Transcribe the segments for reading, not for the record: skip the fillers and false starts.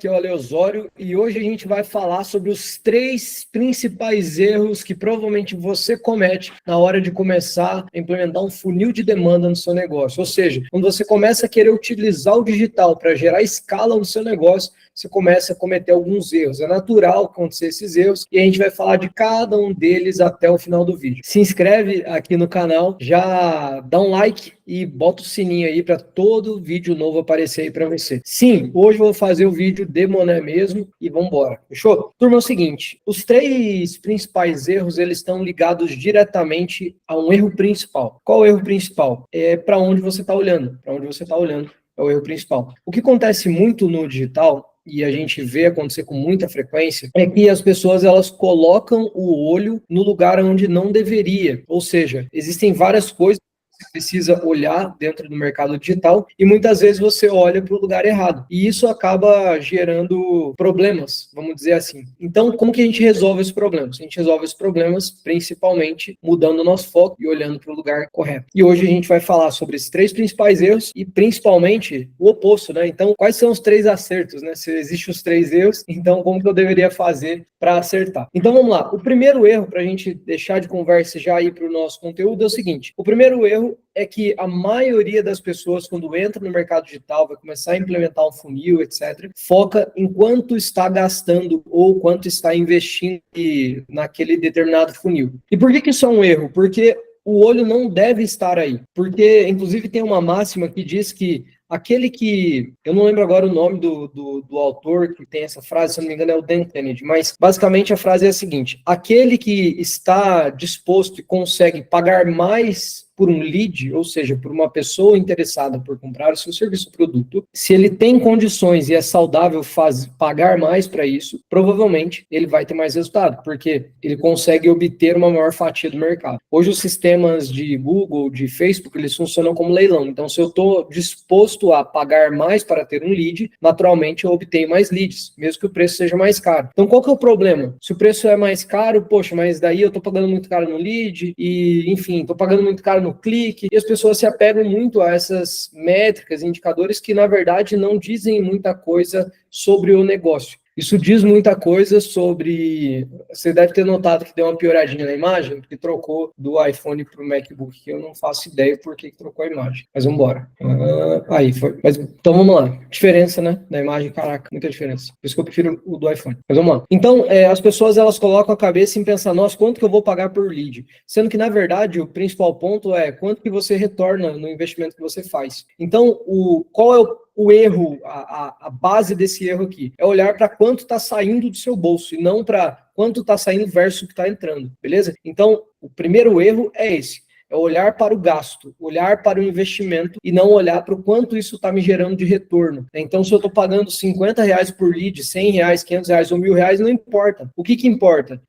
Aqui é o Ale Osório e hoje a gente vai falar sobre os 3 principais erros que provavelmente você comete na hora de começar a implementar um funil de demanda no seu negócio. Ou seja, quando você começa a querer utilizar o digital para gerar escala no seu negócio, você começa a cometer alguns erros. É natural acontecer esses erros e a gente vai falar de cada um deles até o final do vídeo. Se inscreve aqui no canal, já dá um like e bota o sininho aí para todo vídeo novo aparecer aí para você. Sim, hoje eu vou fazer o vídeo de Monet mesmo e vamos embora. Fechou? Turma, é o seguinte, os 3 principais erros, eles estão ligados diretamente a um erro principal. Qual é o erro principal? É para onde você está olhando. Para onde você está olhando é o erro principal. O que acontece muito no digital, e a gente vê acontecer com muita frequência, é que as pessoas elas colocam o olho no lugar onde não deveria. Ou seja, existem várias coisas você precisa olhar dentro do mercado digital e muitas vezes você olha para o lugar errado. E isso acaba gerando problemas, vamos dizer assim. Então, como que a gente resolve esses problemas? A gente resolve esses problemas principalmente mudando o nosso foco e olhando para o lugar correto. E hoje a gente vai falar sobre esses 3 principais erros e principalmente o oposto, né? Então, quais são os 3 acertos, né? Se existem os 3 erros, então como que eu deveria fazer para acertar? Então, vamos lá. O primeiro erro, para a gente deixar de conversa e já ir para o nosso conteúdo, é o seguinte. O primeiro erro é que a maioria das pessoas, quando entra no mercado digital, vai começar a implementar um funil, etc., foca em quanto está gastando ou quanto está investindo naquele determinado funil. E por que isso é um erro? Porque o olho não deve estar aí. Porque, inclusive, tem uma máxima que diz que aquele que, eu não lembro agora o nome do autor que tem essa frase, se eu não me engano é o Dan Kennedy, mas basicamente a frase é a seguinte: aquele que está disposto e consegue pagar mais por um lead, ou seja, por uma pessoa interessada por comprar o seu serviço ou produto, se ele tem condições e é saudável pagar mais para isso, provavelmente ele vai ter mais resultado, porque ele consegue obter uma maior fatia do mercado. Hoje os sistemas de Google, de Facebook, eles funcionam como leilão. Então, se eu estou disposto a pagar mais para ter um lead, naturalmente eu obtenho mais leads, mesmo que o preço seja mais caro. Então, qual que é o problema? Se o preço é mais caro, poxa, mas daí eu estou pagando muito caro no lead e, enfim, estou pagando muito caro no clique, e as pessoas se apegam muito a essas métricas, indicadores que, na verdade, não dizem muita coisa sobre o negócio. Isso diz muita coisa sobre... Você deve ter notado que deu uma pioradinha na imagem, porque trocou do iPhone para o MacBook, que eu não faço ideia por que trocou a imagem. Mas vamos embora. Aí foi. Mas, então vamos lá. Diferença, né? Da imagem, caraca, muita diferença. Por isso que eu prefiro o do iPhone. Mas vamos lá. Então, as pessoas elas colocam a cabeça em pensar, nossa, quanto que eu vou pagar por lead? Sendo que, na verdade, o principal ponto é quanto que você retorna no investimento que você faz. Então, qual é o erro, a base desse erro aqui? É olhar para quanto está saindo do seu bolso e não para quanto está saindo versus o que está entrando, beleza? Então, o primeiro erro é esse. É olhar para o gasto, olhar para o investimento e não olhar para o quanto isso está me gerando de retorno. Então, se eu estou pagando R$50 por lead, R$100, R$500 ou R$1.000, não importa. O que importa?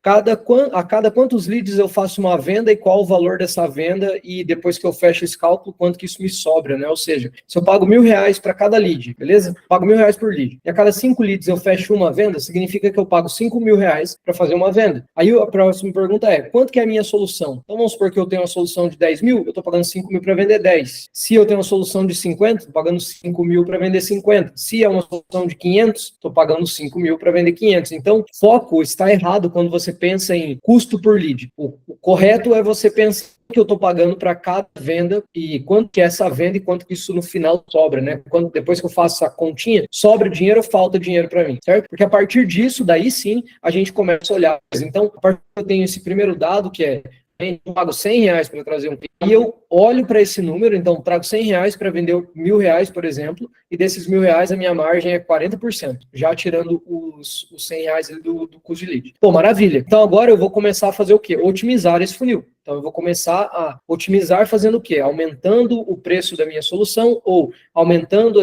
A cada quantos leads eu faço uma venda e qual o valor dessa venda e depois que eu fecho esse cálculo, quanto que isso me sobra, né? Ou seja, se eu pago R$1.000 para cada lead, beleza? Pago R$1.000 por lead. E a cada 5 leads eu fecho uma venda, significa que eu pago R$5.000 para fazer uma venda. Aí a próxima pergunta é, quanto que é a minha solução? Então, vamos supor que eu tenho uma solução de 10 mil, eu estou pagando 5 mil para vender 10. Se eu tenho uma solução de 50, estou pagando 5 mil para vender 50. Se é uma solução de 500, estou pagando 5 mil para vender 500. Então, foco está errado quando você pensa em custo por lead. O correto é você pensar que eu estou pagando para cada venda e quanto que é essa venda e quanto que isso no final sobra, né? Depois que eu faço essa continha, sobra dinheiro ou falta dinheiro para mim, certo? Porque a partir disso, daí sim, a gente começa a olhar. Então, a partir que eu tenho esse primeiro dado, que é eu pago R$100 para trazer um cliente, e eu olho para esse número, então trago R$100 para vender R$1.000, por exemplo, e desses R$1.000 a minha margem é 40%, já tirando os R$100 do custo de lead. Pô, maravilha. Então agora eu vou começar a fazer o quê? Otimizar esse funil. Então, eu vou começar a otimizar fazendo o quê? Aumentando o preço da minha solução ou aumentando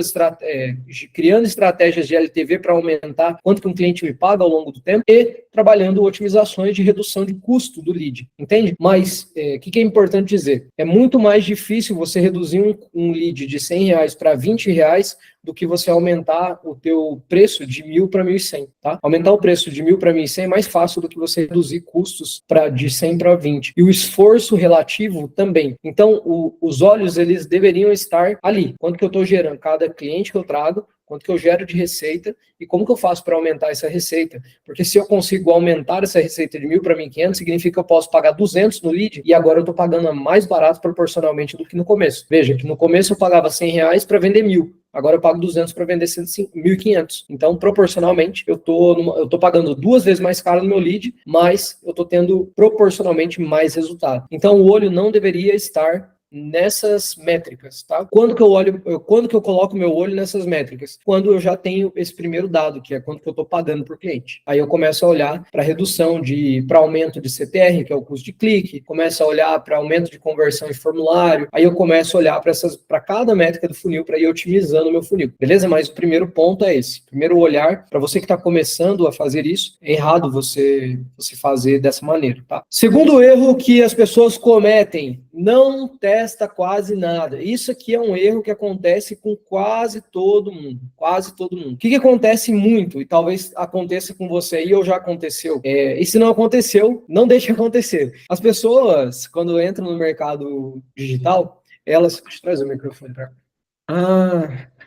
criando estratégias de LTV para aumentar quanto que um cliente me paga ao longo do tempo e trabalhando otimizações de redução de custo do lead, entende? Mas, o que é importante dizer? É muito mais difícil você reduzir um lead de R$100 para R$20 do que você aumentar o teu preço de 1.000 para 1.100, tá? Aumentar o preço de 1.000 para 1.100 é mais fácil do que você reduzir custos de 100 para 20. E o esforço relativo também. Então, os olhos, eles deveriam estar ali. Quanto que eu estou gerando? Cada cliente que eu trago, quanto que eu gero de receita e como que eu faço para aumentar essa receita. Porque se eu consigo aumentar essa receita de 1.000 para 1.500, significa que eu posso pagar 200 no lead e agora eu estou pagando mais barato proporcionalmente do que no começo. Veja que no começo eu pagava R$100 para vender 1.000. Agora eu pago 200 para vender 1.500. Então, proporcionalmente, eu tô pagando 2 vezes mais caro no meu lead, mas eu tô tendo proporcionalmente mais resultado. Então, o olho não deveria estar nessas métricas, tá? Quando que eu coloco meu olho nessas métricas? Quando eu já tenho esse primeiro dado, que é quanto que eu estou pagando por cliente. Aí eu começo a olhar para redução para aumento de CTR, que é o custo de clique, começo a olhar para aumento de conversão em formulário, aí eu começo a olhar para cada métrica do funil para ir otimizando o meu funil, beleza? Mas o primeiro ponto é esse. Primeiro olhar, para você que está começando a fazer isso, é errado você fazer dessa maneira, tá? Segundo erro que as pessoas cometem, não testa quase nada. Isso aqui é um erro que acontece com quase todo mundo. Quase todo mundo. O que acontece muito, e talvez aconteça com você aí, ou já aconteceu, e se não aconteceu, não deixe acontecer. As pessoas, quando entram no mercado digital, elas... Deixa eu trazer o microfone para cá.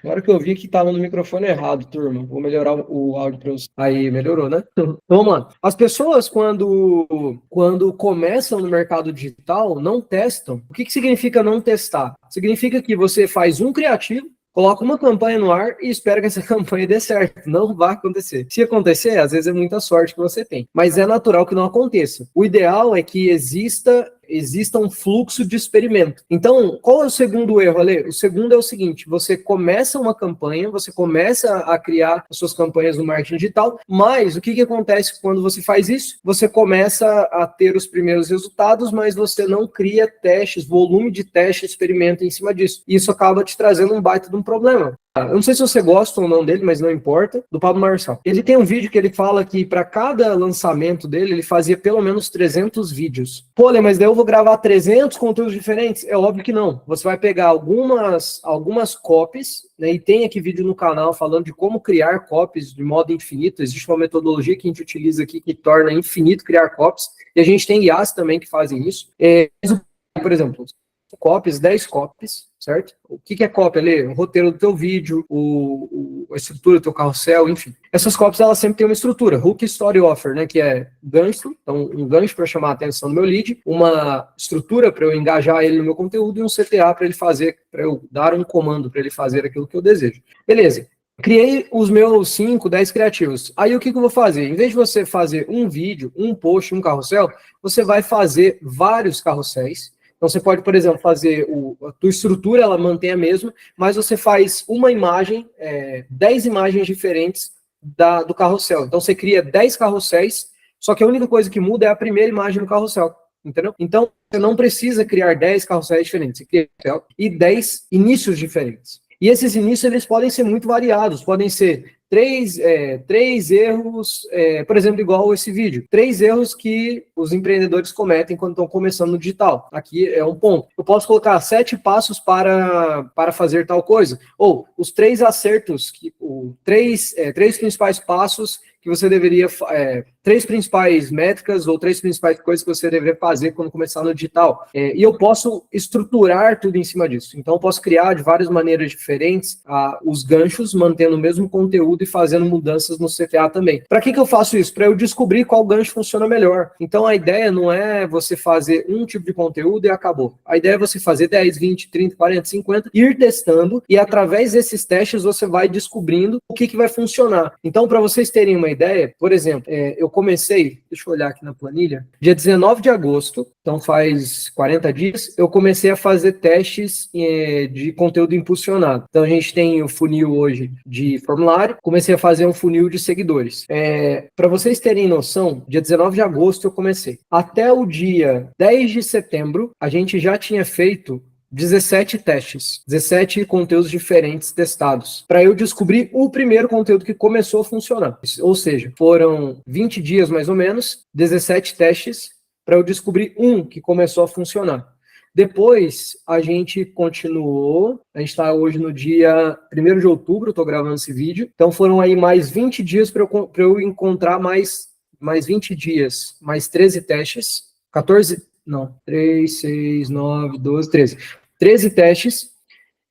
Agora que eu vi que estava no microfone errado, turma. Vou melhorar o áudio para vocês. Aí, melhorou, né? Então, vamos lá. As pessoas, quando começam no mercado digital, não testam. O que significa não testar? Significa que você faz um criativo, coloca uma campanha no ar e espera que essa campanha dê certo. Não vai acontecer. Se acontecer, às vezes é muita sorte que você tem. Mas é natural que não aconteça. O ideal é que exista um fluxo de experimento. Então, qual é o segundo erro, Ale? O segundo é o seguinte: você começa uma campanha, você começa a criar as suas campanhas no marketing digital, mas o que acontece quando você faz isso? Você começa a ter os primeiros resultados, mas você não cria testes, volume de teste, experimento em cima disso. Isso acaba te trazendo um baita de um problema. Eu não sei se você gosta ou não dele, mas não importa, do Pablo Marçal. Ele tem um vídeo que ele fala que para cada lançamento dele, ele fazia pelo menos 300 vídeos. Pô, Lê, mas daí eu vou gravar 300 conteúdos diferentes? É óbvio que não. Você vai pegar algumas copies, né, e tem aqui vídeo no canal falando de como criar copies de modo infinito. Existe uma metodologia que a gente utiliza aqui que torna infinito criar copies, e a gente tem IAs também que fazem isso. Por exemplo, copies, 10 copies, certo? O que é copy ali? O roteiro do teu vídeo, a estrutura do teu carrossel, enfim. Essas copies, elas sempre têm uma estrutura, hook, story, offer, né, que é gancho, então um gancho para chamar a atenção do meu lead, uma estrutura para eu engajar ele no meu conteúdo e um CTA para eu dar um comando para ele fazer aquilo que eu desejo. Beleza. Criei os meus 5, 10 criativos. Aí o que eu vou fazer? Em vez de você fazer um vídeo, um post, um carrossel, você vai fazer vários carrosséis. Então, você pode, por exemplo, fazer a tua estrutura, ela mantém a mesma, mas você faz uma imagem, 10 imagens diferentes do carrossel. Então, você cria 10 carrosséis, só que a única coisa que muda é a primeira imagem do carrossel, entendeu? Então, você não precisa criar 10 carrosséis diferentes, você cria e 10 inícios diferentes. E esses inícios, eles podem ser muito variados, podem ser três erros, por exemplo, igual esse vídeo. 3 erros que os empreendedores cometem quando estão começando no digital. Aqui é um ponto. Eu posso colocar 7 passos para fazer tal coisa. Ou os 3 acertos, três principais passos que você deveria... 3 principais métricas ou 3 principais coisas que você deveria fazer quando começar no digital. E eu posso estruturar tudo em cima disso. Então, eu posso criar de várias maneiras diferentes os ganchos, mantendo o mesmo conteúdo e fazendo mudanças no CTA também. Para que eu faço isso? Para eu descobrir qual gancho funciona melhor. Então, a ideia não é você fazer um tipo de conteúdo e acabou. A ideia é você fazer 10, 20, 30, 40, 50, ir testando e através desses testes você vai descobrindo o que vai funcionar. Então, para vocês terem uma ideia, por exemplo, eu comecei, deixa eu olhar aqui na planilha, dia 19 de agosto, então faz 40 dias, eu comecei a fazer testes de conteúdo impulsionado. Então a gente tem o funil hoje de formulário, comecei a fazer um funil de seguidores. Para vocês terem noção, dia 19 de agosto eu comecei. Até o dia 10 de setembro, a gente já tinha feito 17 testes, 17 conteúdos diferentes testados, para eu descobrir o primeiro conteúdo que começou a funcionar. Ou seja, foram 20 dias mais ou menos, 17 testes, para eu descobrir um que começou a funcionar. Depois, a gente continuou, a gente está hoje no dia 1º de outubro, estou gravando esse vídeo, então foram aí mais 20 dias para eu encontrar mais 20 dias, mais 13 testes, 14, não, 3, 6, 9, 12, 13. 13 testes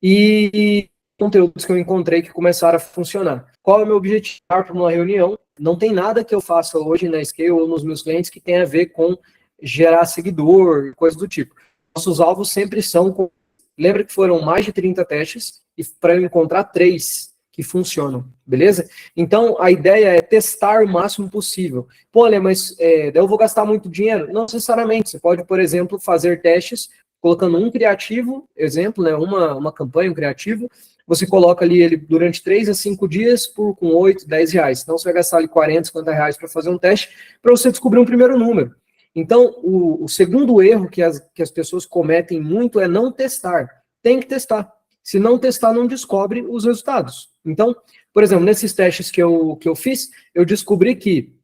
e conteúdos que eu encontrei que começaram a funcionar. Qual é o meu objetivo para uma reunião? Não tem nada que eu faça hoje na Scale ou nos meus clientes que tenha a ver com gerar seguidor, coisa do tipo. Nossos alvos sempre são... Lembra que foram mais de 30 testes e para eu encontrar 3 que funcionam, beleza? Então, a ideia é testar o máximo possível. Pô, Lê, mas daí eu vou gastar muito dinheiro? Não necessariamente. Você pode, por exemplo, fazer testes colocando um criativo, exemplo, né, uma campanha, um criativo, você coloca ali ele durante 3 a 5 dias com 8, 10 reais. Então, você vai gastar ali 40, 50 reais para fazer um teste para você descobrir um primeiro número. Então, o segundo erro que as pessoas cometem muito é não testar. Tem que testar. Se não testar, não descobre os resultados. Então, por exemplo, nesses testes que eu fiz, eu descobri que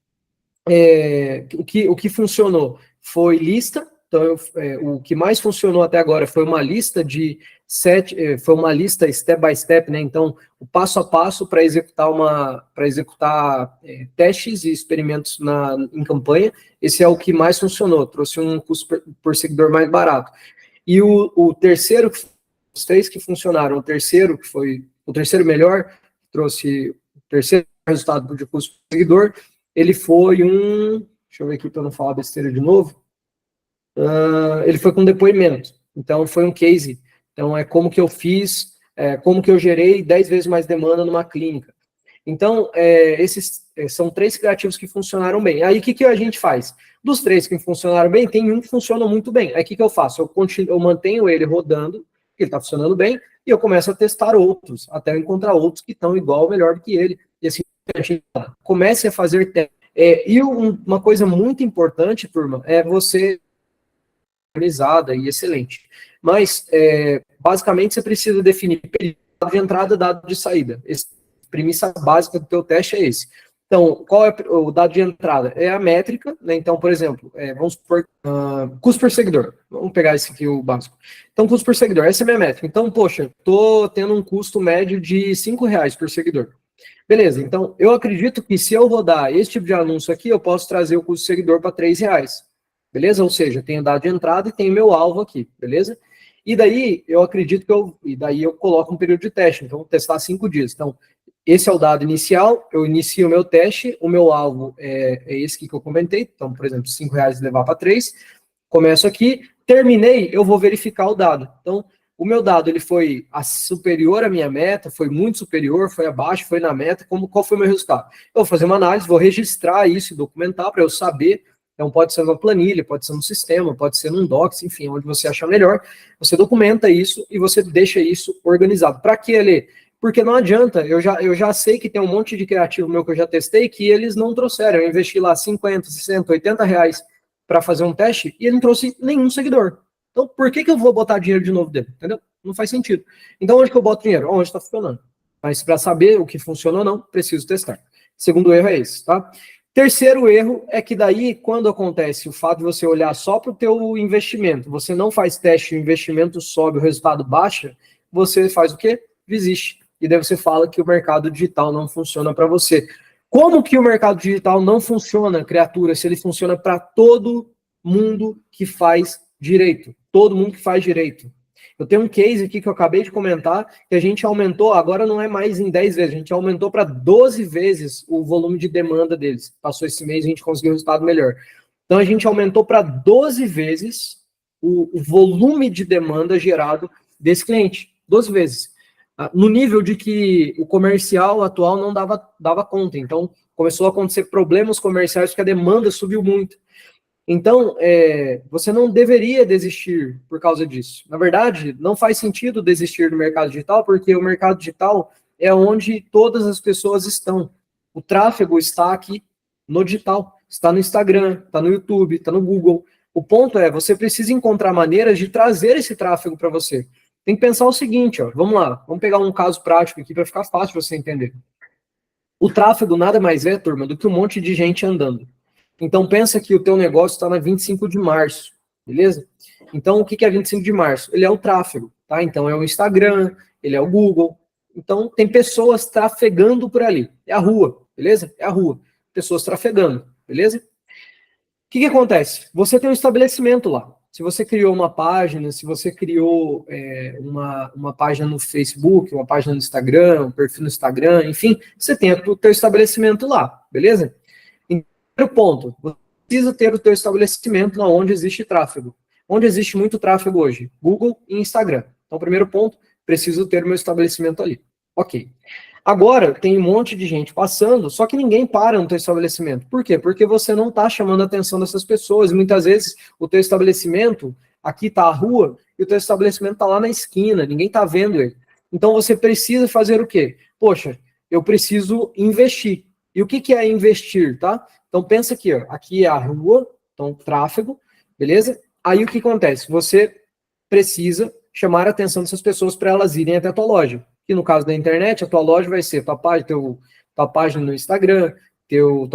o que funcionou foi lista. Então, o que mais funcionou até agora foi uma lista de 7, foi uma lista step by step, né? Então, o passo a passo para executar testes e experimentos em campanha. Esse é o que mais funcionou, trouxe um custo por seguidor mais barato. E o terceiro, os 3 que funcionaram, o terceiro, que foi o terceiro melhor, trouxe o terceiro resultado de custo por seguidor, ele foi deixa eu ver aqui para não falar besteira de novo, ele foi com depoimento, então foi um case, então é como que eu fiz, como que eu gerei 10 vezes mais demanda numa clínica. Então, esses são 3 criativos que funcionaram bem. Aí, o que a gente faz? Dos 3 que funcionaram bem, tem um que funciona muito bem. Aí, o que eu faço? Eu mantenho ele rodando, ele está funcionando bem, e eu começo a testar outros, até eu encontrar outros que estão igual ou melhor do que ele. E assim, a gente comece a fazer testes. E uma coisa muito importante, turma, é você organizada e excelente. Mas, basicamente, você precisa definir período de entrada, dado de saída. A premissa básica do teu teste é esse. Então, qual é o dado de entrada? É a métrica, né? Então, por exemplo, vamos supor, custo por seguidor. Vamos pegar esse aqui, o básico. Então, custo por seguidor, essa é a minha métrica. Então, poxa, estou tendo um custo médio de R$5 por seguidor. Beleza, então, eu acredito que se eu rodar esse tipo de anúncio aqui, eu posso trazer o custo do seguidor para R$3. Beleza? Ou seja, tenho dado de entrada e tenho meu alvo aqui, beleza? E daí, eu acredito que eu coloco um período de teste. Então, vou testar 5 dias. Então, esse é o dado inicial, eu inicio o meu teste, o meu alvo é esse que eu comentei, então, por exemplo, R$5 levar para 3, começo aqui, terminei, eu vou verificar o dado. Então, o meu dado, ele foi superior à minha meta, foi muito superior, foi abaixo, foi na meta, qual foi o meu resultado? Eu vou fazer uma análise, vou registrar isso e documentar para eu saber. Então, pode ser numa planilha, pode ser no sistema, pode ser num docs, enfim, onde você achar melhor. Você documenta isso e você deixa isso organizado. Para que, Alê? Porque não adianta, eu já sei que tem um monte de criativo meu que eu já testei que eles não trouxeram. Eu investi lá 50, 60, 80 reais para fazer um teste e ele não trouxe nenhum seguidor. Então, por que eu vou botar dinheiro de novo dentro? Entendeu? Não faz sentido. Então, onde que eu boto dinheiro? Onde está funcionando. Mas para saber o que funciona ou não, preciso testar. Segundo erro é esse, tá? Terceiro erro é que daí, quando acontece o fato de você olhar só para o teu investimento, você não faz teste, o investimento sobe, o resultado baixa, você faz o quê? Desiste. E daí você fala que o mercado digital não funciona para você. Como que o mercado digital não funciona, criatura, se ele funciona para todo mundo que faz direito? Todo mundo que faz direito. Eu tenho um case aqui que eu acabei de comentar, que a gente aumentou, agora não é mais em 10 vezes, a gente aumentou para 12 vezes o volume de demanda deles. Passou esse mês e a gente conseguiu um resultado melhor. Então a gente aumentou para 12 vezes o volume de demanda gerado desse cliente. 12 vezes. No nível de que o comercial atual não dava conta. Então começou a acontecer problemas comerciais porque a demanda subiu muito. Então, você não deveria desistir por causa disso. Na verdade, não faz sentido desistir do mercado digital, porque o mercado digital é onde todas as pessoas estão. O tráfego está aqui no digital, está no Instagram, está no YouTube, está no Google. O ponto é, você precisa encontrar maneiras de trazer esse tráfego para você. Tem que pensar o seguinte, ó, vamos lá, vamos pegar um caso prático aqui para ficar fácil você entender. O tráfego nada mais é, turma, do que um monte de gente andando. Então, pensa que o teu negócio está na 25 de março. beleza? Então, o que é 25 de março? Ele é o tráfego, tá? Então, é o Instagram, ele é o Google. Então, tem pessoas trafegando por ali. É a rua, beleza? É a rua. Pessoas trafegando, beleza? O que acontece? Você tem um estabelecimento lá. Se você criou uma página, se você criou uma página no Facebook, uma página no Instagram, um perfil no Instagram, enfim, você tem o teu estabelecimento lá, beleza? Primeiro ponto, você precisa ter o teu estabelecimento onde existe tráfego. Onde existe muito tráfego hoje? Google e Instagram. Então, primeiro ponto, preciso ter o meu estabelecimento ali. Ok. Agora, tem um monte de gente passando, só que ninguém para no teu estabelecimento. Por quê? Porque você não está chamando a atenção dessas pessoas. Muitas vezes, o teu estabelecimento, aqui está a rua, e o teu estabelecimento está lá na esquina, ninguém está vendo ele. Então, você precisa fazer o quê? Poxa, eu preciso investir. E o que é investir, tá? Então, pensa aqui, ó, aqui é a rua, então, tráfego, beleza? Aí, o que acontece? Você precisa chamar a atenção dessas pessoas para elas irem até a tua loja. Que no caso da internet, a tua loja vai ser tua página no Instagram, teu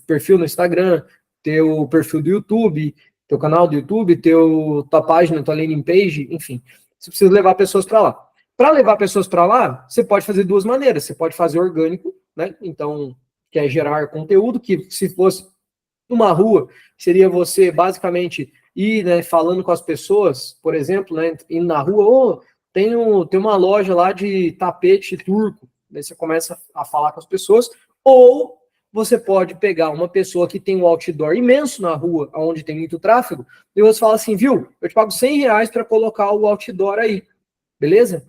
perfil no Instagram, teu perfil do YouTube, teu canal do YouTube, tua página, tua landing page, enfim. Você precisa levar pessoas para lá. Para levar pessoas para lá, você pode fazer duas maneiras. Você pode fazer orgânico, né? Então, que é gerar conteúdo, que se fosse uma rua, seria você basicamente ir, né, falando com as pessoas, por exemplo, né, indo na rua, tem uma loja lá de tapete turco, daí você começa a falar com as pessoas, ou você pode pegar uma pessoa que tem um outdoor imenso na rua, onde tem muito tráfego, e você fala assim, viu, eu te pago R$100 para colocar o outdoor aí, beleza?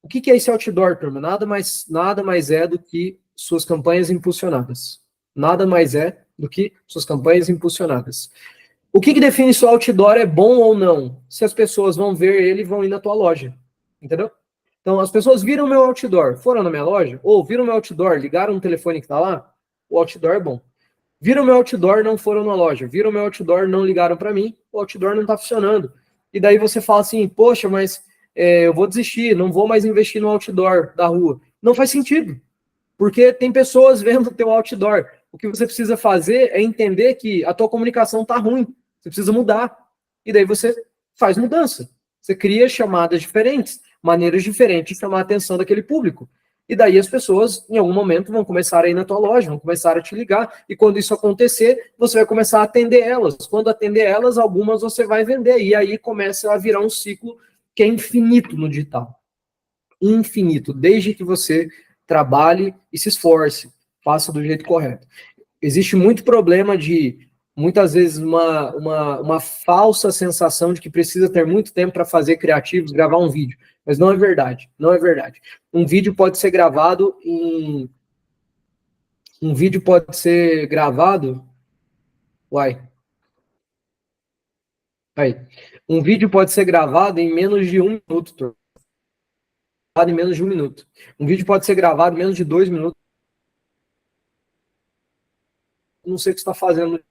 O que é esse outdoor, turma? Nada mais é do que suas campanhas impulsionadas. Nada mais é do que suas campanhas impulsionadas. O que define se o outdoor é bom ou não? Se as pessoas vão ver ele e vão ir na tua loja. Entendeu? Então, as pessoas viram meu outdoor, foram na minha loja, ou viram meu outdoor, ligaram no telefone que está lá, o outdoor é bom. Viram meu outdoor, não foram na loja. Viram meu outdoor, não ligaram para mim, o outdoor não está funcionando. E daí você fala assim, poxa, mas eu vou desistir, não vou mais investir no outdoor da rua. Não faz sentido, porque tem pessoas vendo o teu outdoor. O que você precisa fazer é entender que a tua comunicação está ruim. Você precisa mudar. E daí você faz mudança. Você cria chamadas diferentes, maneiras diferentes de chamar a atenção daquele público. E daí as pessoas, em algum momento, vão começar a ir na tua loja, vão começar a te ligar. E quando isso acontecer, você vai começar a atender elas. Quando atender elas, algumas você vai vender. E aí começa a virar um ciclo que é infinito no digital. Infinito. Desde que você trabalhe e se esforce. Faça do jeito correto. Existe muito problema de, muitas vezes, uma falsa sensação de que precisa ter muito tempo para fazer criativos, gravar um vídeo. Mas não é verdade, não é verdade. Um vídeo pode ser gravado em... Um vídeo pode ser gravado... Uai. Aí. Um vídeo pode ser gravado em menos de 1 minuto, em menos de 1 minuto. Um vídeo pode ser gravado em menos de 2 minutos. Não sei o que você está fazendo,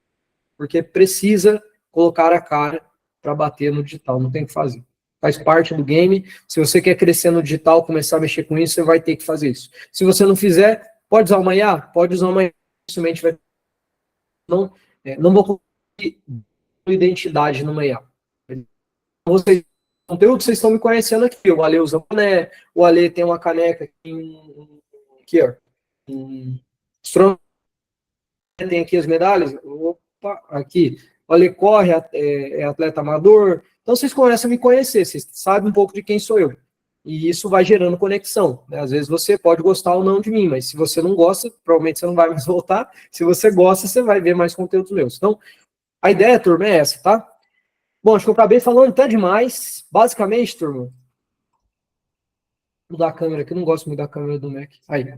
porque precisa colocar a cara para bater no digital, não tem o que fazer. Faz parte do game. Se você quer crescer no digital, começar a mexer com isso, você vai ter que fazer isso. Se você não fizer, pode usar uma IA? Pode usar uma IA. Dificilmente vai... Não vou conseguir identidade numa IA. Vocês, conteúdo, vocês estão me conhecendo aqui. O Ale usa boné, o Ale tem uma caneca aqui, ó. Tem aqui as medalhas. Opa, aqui. O Ale corre, é atleta amador. Então, vocês começam a me conhecer, vocês sabem um pouco de quem sou eu. E isso vai gerando conexão, né? Às vezes você pode gostar ou não de mim, mas se você não gosta, provavelmente você não vai mais voltar. Se você gosta, você vai ver mais conteúdos meus. Então, a ideia, turma, é essa, tá? Bom, acho que eu acabei falando até demais. Basicamente, turma, mudar a câmera aqui, eu não gosto muito da câmera do Mac. Aí.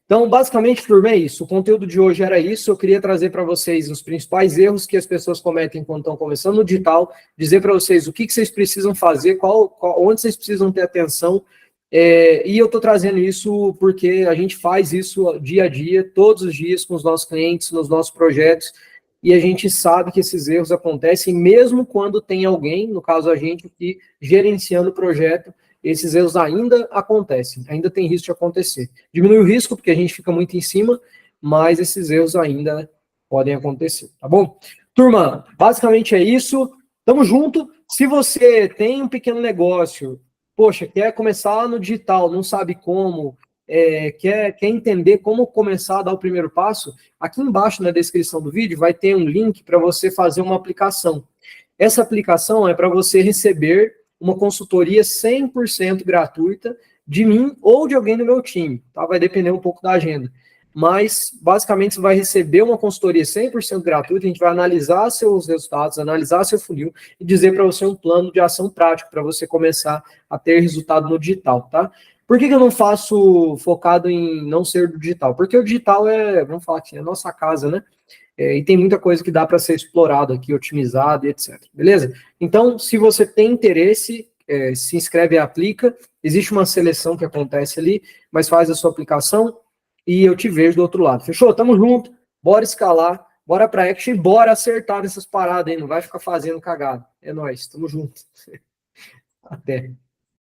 Então, basicamente, turma, é isso. O conteúdo de hoje era isso. Eu queria trazer para vocês os principais erros que as pessoas cometem quando estão começando no digital, dizer para vocês o que vocês precisam fazer, onde vocês precisam ter atenção. E eu estou trazendo isso porque a gente faz isso dia a dia, todos os dias, com os nossos clientes, nos nossos projetos, e a gente sabe que esses erros acontecem mesmo quando tem alguém, no caso a gente, que gerenciando o projeto, esses erros ainda acontecem, ainda tem risco de acontecer. Diminui o risco, porque a gente fica muito em cima, mas esses erros ainda podem acontecer, tá bom? Turma, basicamente é isso. Tamo junto. Se você tem um pequeno negócio, poxa, quer começar no digital, não sabe como, quer entender como começar a dar o primeiro passo, aqui embaixo na descrição do vídeo vai ter um link para você fazer uma aplicação. Essa aplicação é para você receber uma consultoria 100% gratuita de mim ou de alguém do meu time, tá? Vai depender um pouco da agenda. Mas, basicamente, você vai receber uma consultoria 100% gratuita, a gente vai analisar seus resultados, analisar seu funil e dizer para você um plano de ação prático para você começar a ter resultado no digital, tá? Por que eu não faço focado em não ser do digital? Porque o digital vamos falar aqui, é a nossa casa, né? E tem muita coisa que dá para ser explorado aqui, otimizado e etc. Beleza? Então, se você tem interesse, se inscreve e aplica. Existe uma seleção que acontece ali, mas faz a sua aplicação e eu te vejo do outro lado. Fechou? Tamo junto. Bora escalar, bora para action e bora acertar nessas paradas aí. Não vai ficar fazendo cagada. É nóis. Tamo junto. Até.